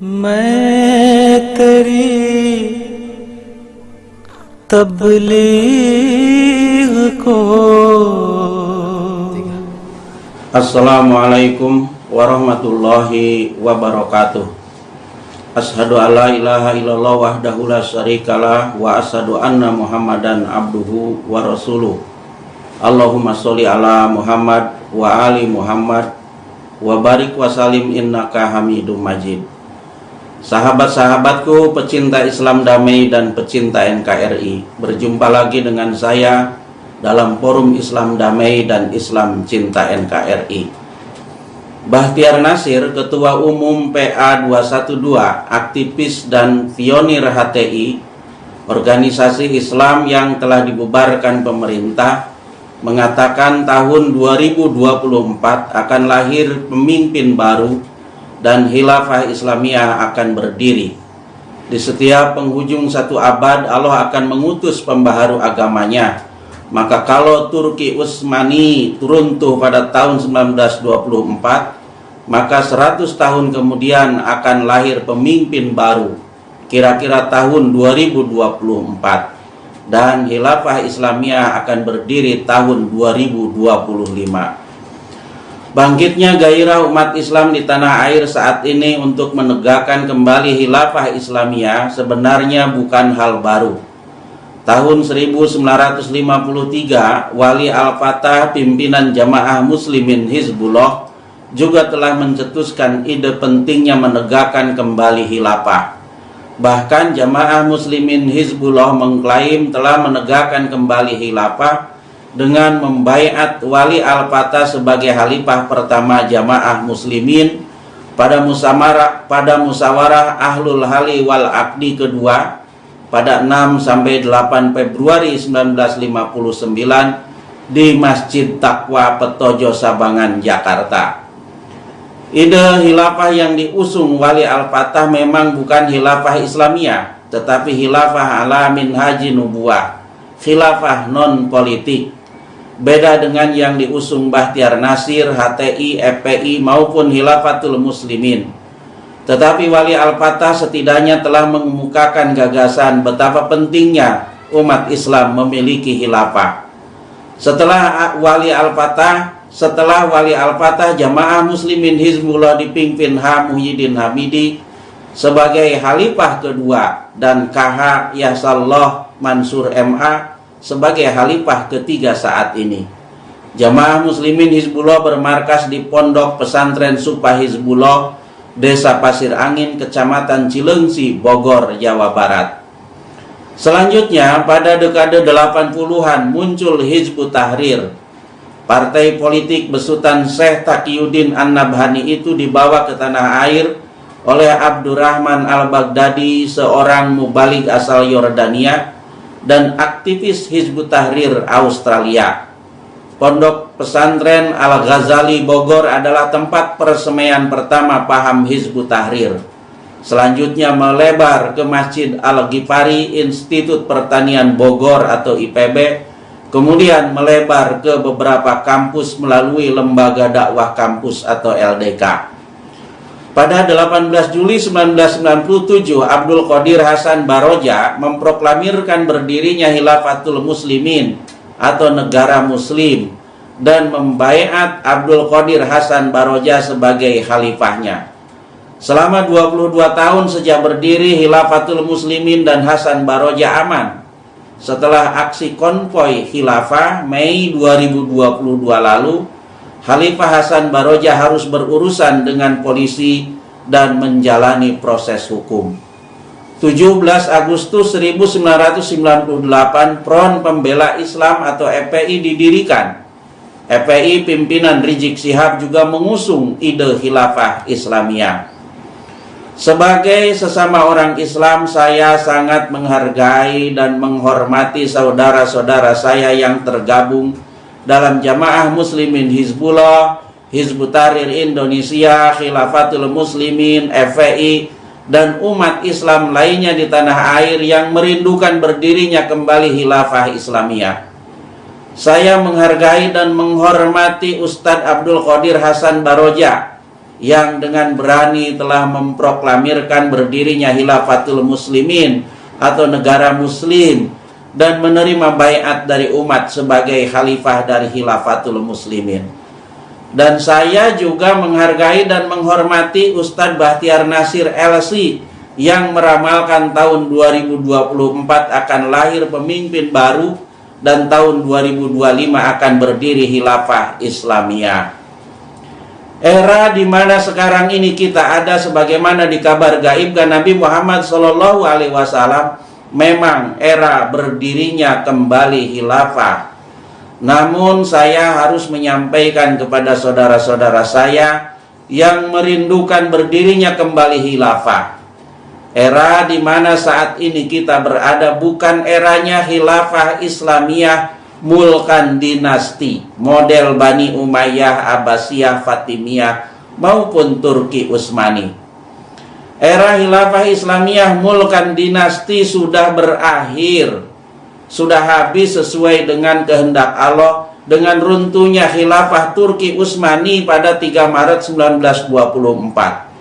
मैं तेरी तबलीग को। Assalamualaikum warahmatullahi wabarakatuh. Ashhadu alla ilaha illallah wahdahu la syarikalah wa ashhadu anna Muhammadan abduhu wa rasuluh. Allahumma sholli ala Muhammad wa ali Muhammad wa barik wa salim innaka Hamidum Majid. Sahabat-sahabatku, pecinta Islam damai dan pecinta NKRI, berjumpa lagi dengan saya dalam forum Islam damai dan Islam cinta NKRI. Bahtiar Nasir, Ketua Umum PA 212, aktivis dan pionir HTI, organisasi Islam yang telah dibubarkan pemerintah, mengatakan tahun 2024 akan lahir pemimpin baru dan khilafah Islamiyah akan berdiri. Di setiap penghujung satu abad, Allah akan mengutus pembaharu agamanya. Maka kalau Turki Utsmani runtuh pada tahun 1924, maka 100 tahun kemudian akan lahir pemimpin baru, kira-kira tahun 2024. Dan khilafah Islamiyah akan berdiri tahun 2025. Bangkitnya gairah umat Islam di tanah air saat ini untuk menegakkan kembali khilafah Islamiyah sebenarnya bukan hal baru. Tahun 1953, Wali Al-Fatah, pimpinan Jamaah Muslimin Hizbullah, juga telah mencetuskan ide pentingnya menegakkan kembali khilafah. Bahkan Jamaah Muslimin Hizbullah mengklaim telah menegakkan kembali khilafah dengan membaiat Wali Al-Fatah sebagai khalifah pertama Jamaah Muslimin pada musyawarah Ahlul Hali wal Aqdi kedua pada 6-8 Februari 1959 di Masjid Taqwa Petojo Sabangan, Jakarta. Ide khilafah yang diusung Wali Al-Fatah memang bukan khilafah Islamiyah, tetapi khilafah ala minhaji nubuwah, khilafah non politik. Beda dengan yang diusung Bahtiar Nasir, HTI, FPI maupun Khilafatul Muslimin. Tetapi Wali Al-Fatah setidaknya telah mengemukakan gagasan betapa pentingnya umat Islam memiliki khilafah. Setelah Wali Al-Fatah, Jamaah Muslimin Hizbullah dipimpin H. Muhyiddin Hamidi sebagai khalifah kedua dan KH Yasalloh Mansur MA sebagai khalifah ketiga saat ini. Jamaah Muslimin Hizbullah bermarkas di Pondok Pesantren Supa Hizbullah, Desa Pasir Angin, Kecamatan Cilengsi, Bogor, Jawa Barat. Selanjutnya, pada dekade 80-an muncul Hizbut Tahrir. Partai politik besutan Syekh Taqiyuddin An-Nabhani itu dibawa ke tanah air oleh Abdurrahman Al-Baghdadi, seorang mubaligh asal Yordania dan aktivis Hizbut Tahrir Australia. Pondok Pesantren Al-Ghazali Bogor adalah tempat persemaian pertama paham Hizbut Tahrir. Selanjutnya melebar ke Masjid Al-Ghifari Institut Pertanian Bogor atau IPB, kemudian melebar ke beberapa kampus melalui Lembaga Dakwah Kampus atau LDK. Pada 18 Juli 1997, Abdul Qadir Hasan Baroja memproklamirkan berdirinya Khilafatul Muslimin atau negara muslim dan membaiat Abdul Qadir Hasan Baroja sebagai khalifahnya. Selama 22 tahun sejak berdiri, Khilafatul Muslimin dan Hasan Baroja aman. Setelah aksi konvoi khilafah Mei 2022 lalu, Khalifah Hasan Baroja harus berurusan dengan polisi dan menjalani proses hukum. 17 Agustus 1998, Front Pembela Islam atau FPI didirikan. FPI pimpinan Rizik Syihab juga mengusung ide khilafah Islamiyah. Sebagai sesama orang Islam, saya sangat menghargai dan menghormati saudara-saudara saya yang tergabung dalam Jamaah Muslimin Hizbullah, Hizbut Tahrir Indonesia, Khilafatul Muslimin, FPI, dan umat Islam lainnya di tanah air yang merindukan berdirinya kembali khilafah Islamiyah. Saya menghargai dan menghormati Ustadz Abdul Qadir Hasan Baroja yang dengan berani telah memproklamirkan berdirinya Khilafatul Muslimin atau negara muslim dan menerima baiat dari umat sebagai khalifah dari Khilafatul Muslimin. Dan saya juga menghargai dan menghormati Ustadz Bahtiar Nasir LC yang meramalkan tahun 2024 akan lahir pemimpin baru dan tahun 2025 akan berdiri Khilafah Islamiyah. Era di mana sekarang ini kita ada sebagaimana dikabargaibkan Nabi Muhammad SAW memang era berdirinya kembali khilafah. Namun saya harus menyampaikan kepada saudara-saudara saya yang merindukan berdirinya kembali khilafah. Era di mana saat ini kita berada bukan eranya khilafah Islamiyah mulkan dinasti model Bani Umayyah, Abbasiyah, Fatimiyah maupun Turki Utsmani. Era khilafah Islamiyah mulkan dinasti sudah berakhir, sudah habis sesuai dengan kehendak Allah dengan runtuhnya khilafah Turki Utsmani pada 3 Maret 1924.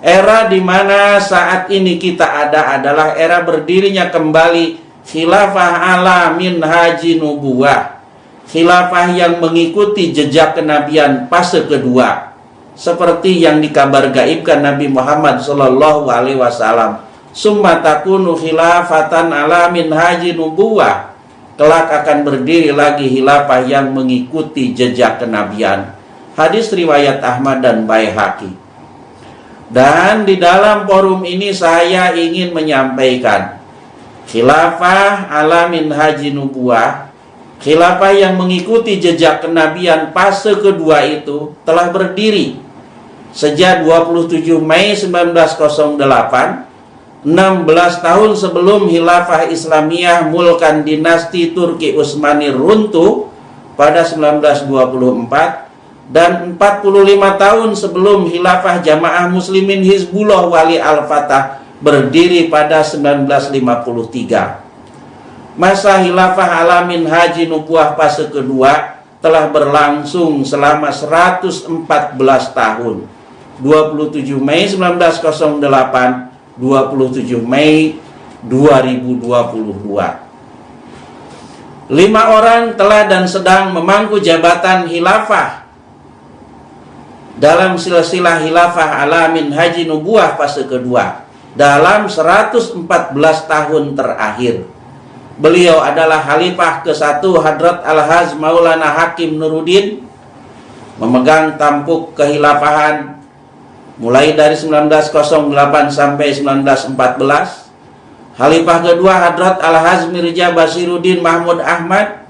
Era di mana saat ini kita ada adalah era berdirinya kembali Khilafah ala minhaji nubuwah, khilafah yang mengikuti jejak kenabian fase kedua, seperti yang dikabargaibkan Nabi Muhammad SAW. Summa takunu khilafatan ala minhaji nubuwah, kelak akan berdiri lagi khilafah yang mengikuti jejak kenabian. Hadis riwayat Ahmad dan Baihaqi. Dan di dalam forum ini saya ingin menyampaikan khilafah ala minhaji nubuwah, khilafah yang mengikuti jejak kenabian fase kedua itu telah berdiri sejak 27 Mei 1908, 16 tahun sebelum khilafah Islamiyah mulkan dinasti Turki Utsmani runtuh pada 1924 dan 45 tahun sebelum khilafah Jamaah Muslimin Hizbullah Wali Al-Fatah berdiri pada 1953. Masa khilafah ala minhaji nubuwah fase kedua telah berlangsung selama 114 tahun. 27 Mei 1908, 27 Mei 2022. 5 orang telah dan sedang memangku jabatan khilafah dalam silsilah khilafah ala minhaji nubuwah fase kedua dalam 114 tahun terakhir. Beliau adalah Khalifah ke-1 Hadrat Al-Haj Maulana Hakim Nuruddin, memegang tampuk kehilafahan mulai dari 1908 sampai 1914. Khalifah kedua Hadrat Al-Haj Mirza Basiruddin Mahmud Ahmad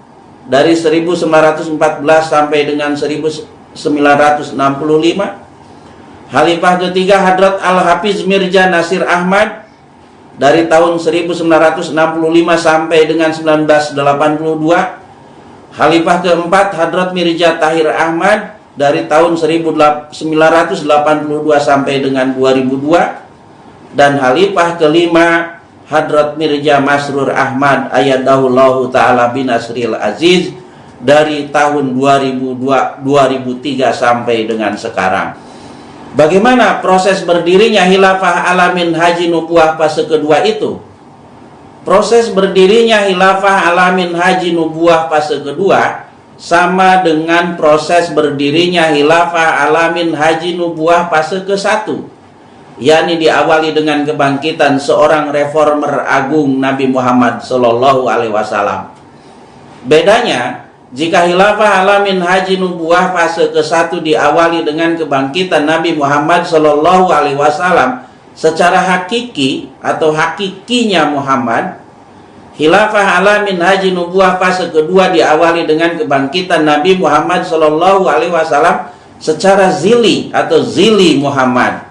dari 1914 sampai dengan 1965. Khalifah ketiga Hadrat Al-Hafiz Mirza Nasir Ahmad dari tahun 1965 sampai dengan 1982. Khalifah keempat Hadrat Mirza Tahir Ahmad dari tahun 1982 sampai dengan 2002. Dan Khalifah kelima Hadrat Mirza Masrur Ahmad Ayyadahullahu Ta'ala binasril aziz dari tahun 2003 sampai dengan sekarang. Bagaimana proses berdirinya khilafah ala minhaji nubuwah fase kedua itu? Proses berdirinya khilafah ala minhaji nubuwah fase kedua sama dengan proses berdirinya khilafah ala minhaji nubuwah fase ke-1, yakni diawali dengan kebangkitan seorang reformer agung Nabi Muhammad SAW. Bedanya, jika khilafah ala minhaji nubuwah fase ke-1 diawali dengan kebangkitan Nabi Muhammad SAW secara hakiki atau hakikinya Muhammad, khilafah ala minhaji nubuwah fase kedua diawali dengan kebangkitan Nabi Muhammad SAW secara zili atau zili Muhammad.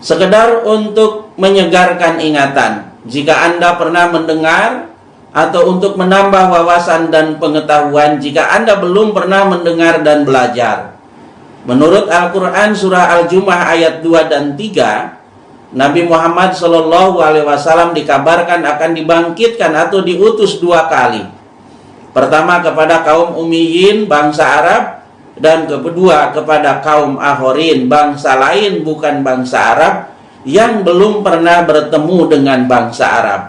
Sekedar untuk menyegarkan ingatan, jika Anda pernah mendengar atau untuk menambah wawasan dan pengetahuan jika Anda belum pernah mendengar dan belajar. Menurut Al-Quran surah Al-Jumu'ah ayat 2 dan 3, Nabi Muhammad SAW dikabarkan akan dibangkitkan atau diutus 2 kali. Pertama kepada kaum Ummiyin bangsa Arab, dan kedua kepada kaum Akhorin, bangsa lain bukan bangsa Arab yang belum pernah bertemu dengan bangsa Arab.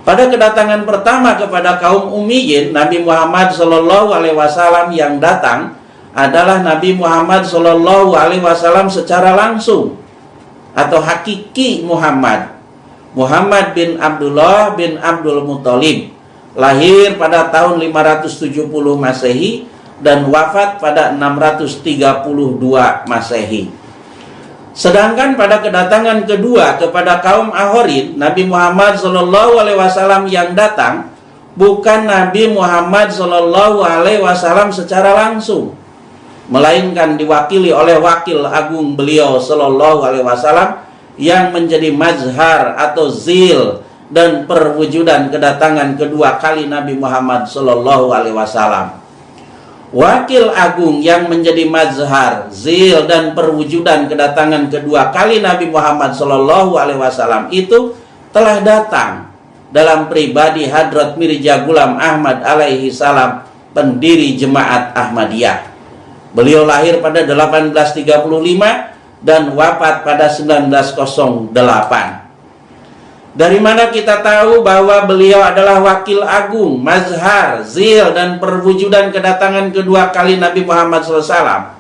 Pada kedatangan pertama kepada kaum Ummiyin, Nabi Muhammad SAW yang datang adalah Nabi Muhammad SAW secara langsung atau hakiki Muhammad bin Abdullah bin Abdul Muthalib, lahir pada tahun 570 Masehi dan wafat pada 632 Masehi. Sedangkan pada kedatangan kedua kepada kaum Akhorin, Nabi Muhammad SAW yang datang bukan Nabi Muhammad SAW secara langsung, melainkan diwakili oleh wakil agung beliau SAW yang menjadi mazhar atau zil dan perwujudan kedatangan kedua kali Nabi Muhammad SAW. Wakil agung yang menjadi mazhar, zil dan perwujudan kedatangan kedua kali Nabi Muhammad SAW itu telah datang dalam pribadi Hadrat Mirza Ghulam Ahmad alaihi salam, pendiri Jemaat Ahmadiyah. Beliau lahir pada 1835 dan wafat pada 1908. Dari mana kita tahu bahwa beliau adalah wakil agung, mazhar, zil dan perwujudan kedatangan kedua kali Nabi Muhammad SAW?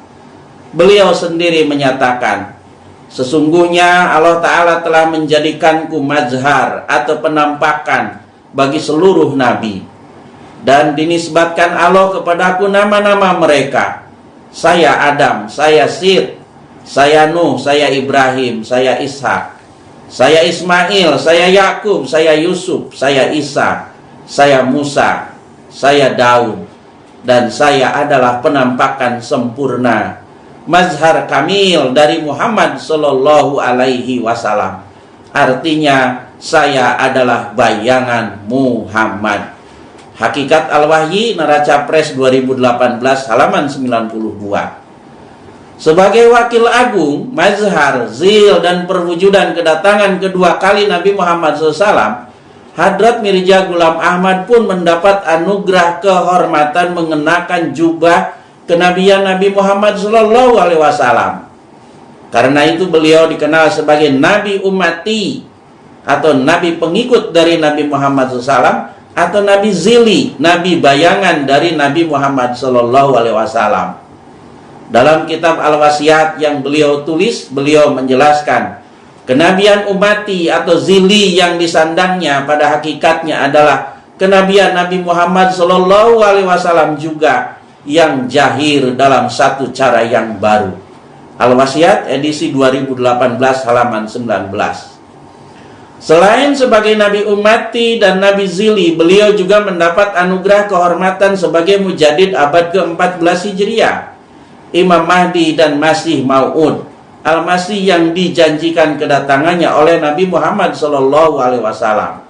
Beliau sendiri menyatakan, sesungguhnya Allah Ta'ala telah menjadikanku mazhar atau penampakan bagi seluruh nabi, dan dinisbatkan Allah kepadaku nama-nama mereka. Saya Adam, saya Sid, saya Nuh, saya Ibrahim, saya Ishak, saya Ismail, saya Yakub, saya Yusuf, saya Isa, saya Musa, saya Daud, dan saya adalah penampakan sempurna, mazhar kamil dari Muhammad Sallallahu Alaihi Wasallam. Artinya, saya adalah bayangan Muhammad. Hakikat Al-Wahyi, Neraca Press 2018, halaman 92. Sebagai wakil agung, mazhar, zil dan perwujudan kedatangan kedua kali Nabi Muhammad SAW, Hadrat Mirza Ghulam Ahmad pun mendapat anugerah kehormatan mengenakan jubah kenabian Nabi Muhammad SAW. Karena itu beliau dikenal sebagai Nabi Ummati atau Nabi pengikut dari Nabi Muhammad SAW, atau Nabi Zili, Nabi bayangan dari Nabi Muhammad SAW. Dalam kitab Al-Wasiat yang beliau tulis, beliau menjelaskan kenabian Ummati atau Zili yang disandangnya pada hakikatnya adalah kenabian Nabi Muhammad SAW juga yang jahir dalam satu cara yang baru. Al-Wasiat edisi 2018 halaman 19. Selain sebagai Nabi Ummati dan Nabi Zili, beliau juga mendapat anugerah kehormatan sebagai Mujadid abad ke-14 Hijriah, Imam Mahdi dan Masih Mau'ud, Al-Masih yang dijanjikan kedatangannya oleh Nabi Muhammad SAW.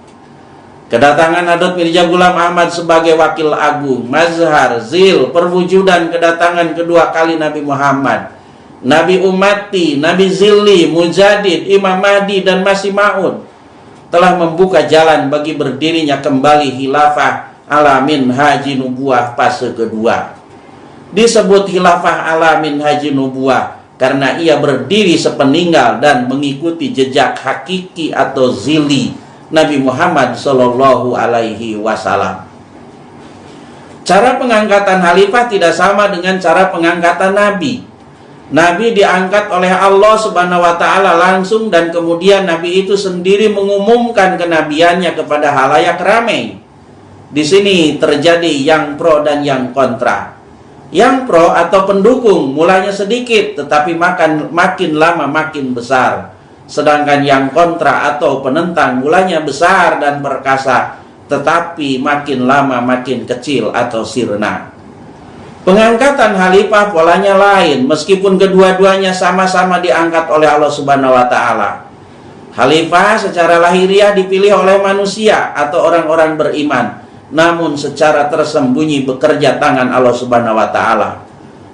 Kedatangan Hadrat Mirza Ghulam Ahmad sebagai wakil agung, mazhar, zil, perwujudan kedatangan kedua kali Nabi Muhammad, Nabi Ummati, Nabi Zili, Mujadid, Imam Mahdi dan Masih Mau'ud telah membuka jalan bagi berdirinya kembali khilafah alamin haji nubuah fase kedua. Disebut khilafah alamin haji nubuah karena ia berdiri sepeninggal dan mengikuti jejak hakiki atau zili Nabi Muhammad Sallallahu Alaihi Wasallam. Cara pengangkatan khalifah tidak sama dengan cara pengangkatan Nabi. Nabi diangkat oleh Allah Subhanahu wa Ta'ala langsung, dan kemudian Nabi itu sendiri mengumumkan kenabiannya kepada halayak ramai. Di sini terjadi yang pro dan yang kontra. Yang pro atau pendukung mulanya sedikit tetapi makin lama makin besar. Sedangkan yang kontra atau penentang mulanya besar dan perkasa tetapi makin lama makin kecil atau sirna. Pengangkatan khalifah polanya lain meskipun kedua-duanya sama-sama diangkat oleh Allah Subhanahu wa Ta'ala. Khalifah secara lahiriah dipilih oleh manusia atau orang-orang beriman, namun secara tersembunyi bekerja tangan Allah Subhanahu wa Ta'ala.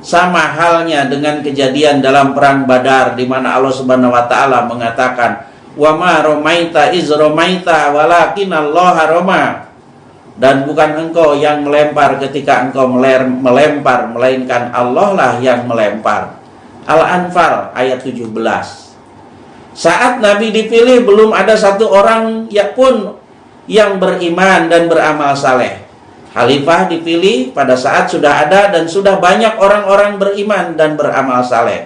Sama halnya dengan kejadian dalam perang Badar, di mana Allah Subhanahu wa Ta'ala mengatakan, "Wa ma ramaita iz ramaita walakin Allah rama." dan bukan engkau yang melempar ketika engkau melempar, melainkan Allah lah yang melempar. Al-Anfal ayat 17. Saat Nabi dipilih belum ada satu orang pun yang beriman dan beramal saleh. Khalifah dipilih pada saat sudah ada dan sudah banyak orang-orang beriman dan beramal saleh.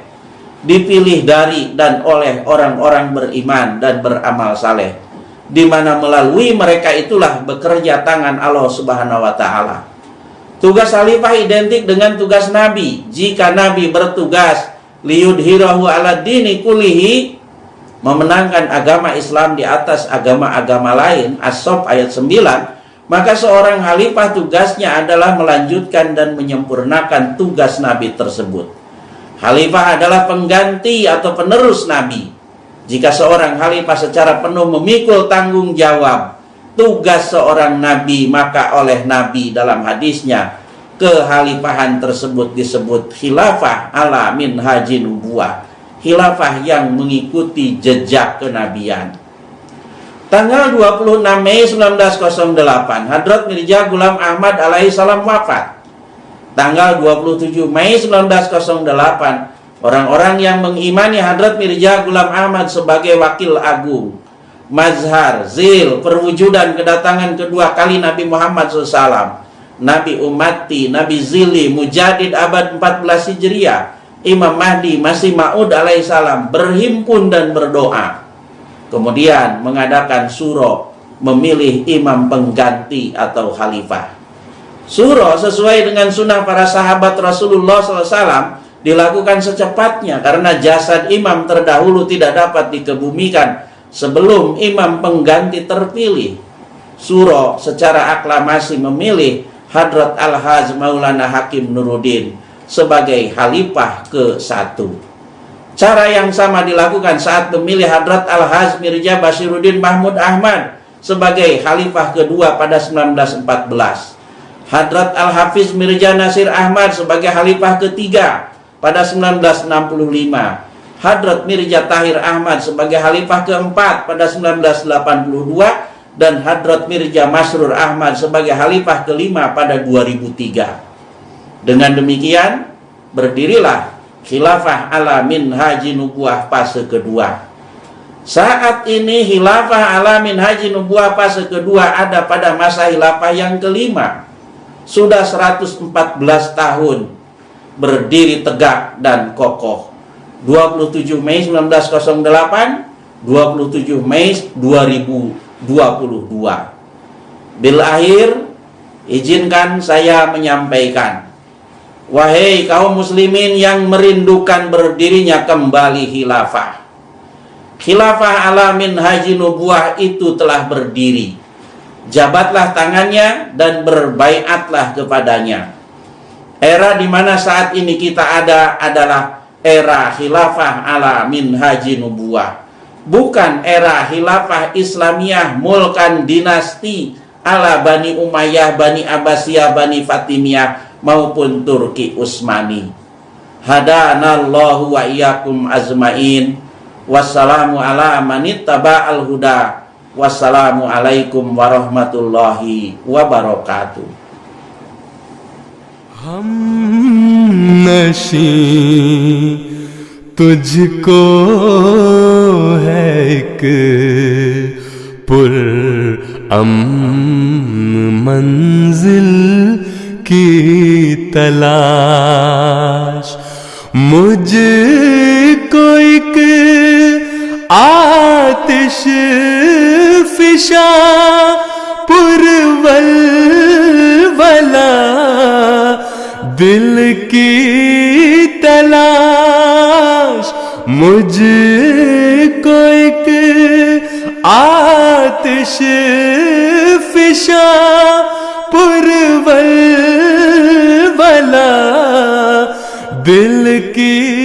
Dipilih dari dan oleh orang-orang beriman dan beramal saleh, di mana melalui mereka itulah bekerja tangan Allah Subhanahu wa taala. Tugas khalifah identik dengan tugas nabi. Jika nabi bertugas liyudhirahu ala dini kulihi, memenangkan agama Islam di atas agama-agama lain, As-Saff ayat 9, maka seorang khalifah tugasnya adalah melanjutkan dan menyempurnakan tugas nabi tersebut. Khalifah adalah pengganti atau penerus nabi. Jika seorang khalifah secara penuh memikul tanggung jawab tugas seorang nabi, maka oleh nabi dalam hadisnya, kekhalifahan tersebut disebut khilafah ala minhaji nubuwah, khilafah yang mengikuti jejak kenabian. Tanggal 26 Mei 1908, Hadrat Mirza Ghulam Ahmad alaihissalam wafat. Tanggal 27 Mei 1908, orang-orang yang mengimani Hadrat Mirza Ghulam Ahmad sebagai wakil agung, mazhar, zil, perwujudan kedatangan kedua kali Nabi Muhammad SAW, Nabi Ummati, Nabi Zili, Mujadid abad 14 Hijriah, Imam Mahdi, Masih Ma'ud alaihissalam berhimpun dan berdoa. Kemudian mengadakan suro, memilih imam pengganti atau khalifah. Suro sesuai dengan sunnah para sahabat Rasulullah SAW dilakukan secepatnya, karena jasad imam terdahulu tidak dapat dikebumikan sebelum imam pengganti terpilih. Suro secara aklamasi memilih Hadrat Al-Haj Maulana Hakim Nuruddin sebagai khalifah ke-1. Cara yang sama dilakukan saat memilih Hadrat Al-Haj Mirza Bashiruddin Mahmud Ahmad sebagai khalifah kedua pada 1914. Hadrat Al-Hafiz Mirza Nasir Ahmad sebagai khalifah ketiga pada 1965. Hadrat Mirza Tahir Ahmad sebagai khalifah keempat pada 1982. Dan Hadrat Mirza Masrur Ahmad sebagai khalifah kelima pada 2003. Dengan demikian, berdirilah khilafah ala minhaji nubuwah fase kedua. Saat ini khilafah ala minhaji nubuwah fase kedua ada pada masa khilafah yang kelima. Sudah 114 tahun berdiri tegak dan kokoh. 27 Mei 1908, 27 Mei 2022. Bil akhir, izinkan saya menyampaikan, wahai kaum muslimin yang merindukan berdirinya kembali khilafah. Khilafah ala minhaji nubuwah itu telah berdiri. Jabatlah tangannya dan berbaiatlah kepadanya. Era di mana saat ini kita ada adalah era khilafah ala minhaji nubuwah, bukan era khilafah Islamiyah mulkan dinasti ala Bani Umayyah, Bani Abbasiyah, Bani Fatimiyah maupun Turki Utsmani. Hadanallahu wa iyyakum azmain. Wassalamu ala manittaba'al huda. Wassalamu alaikum warahmatullahi wabarakatuh. हम नशी तुझको है एक मंजिल की तलाश, मुझको एक आतिश फिशा पुरवलवला दिल की तलाश, मुझको एक आतिश फिशा पुरवलवला दिल की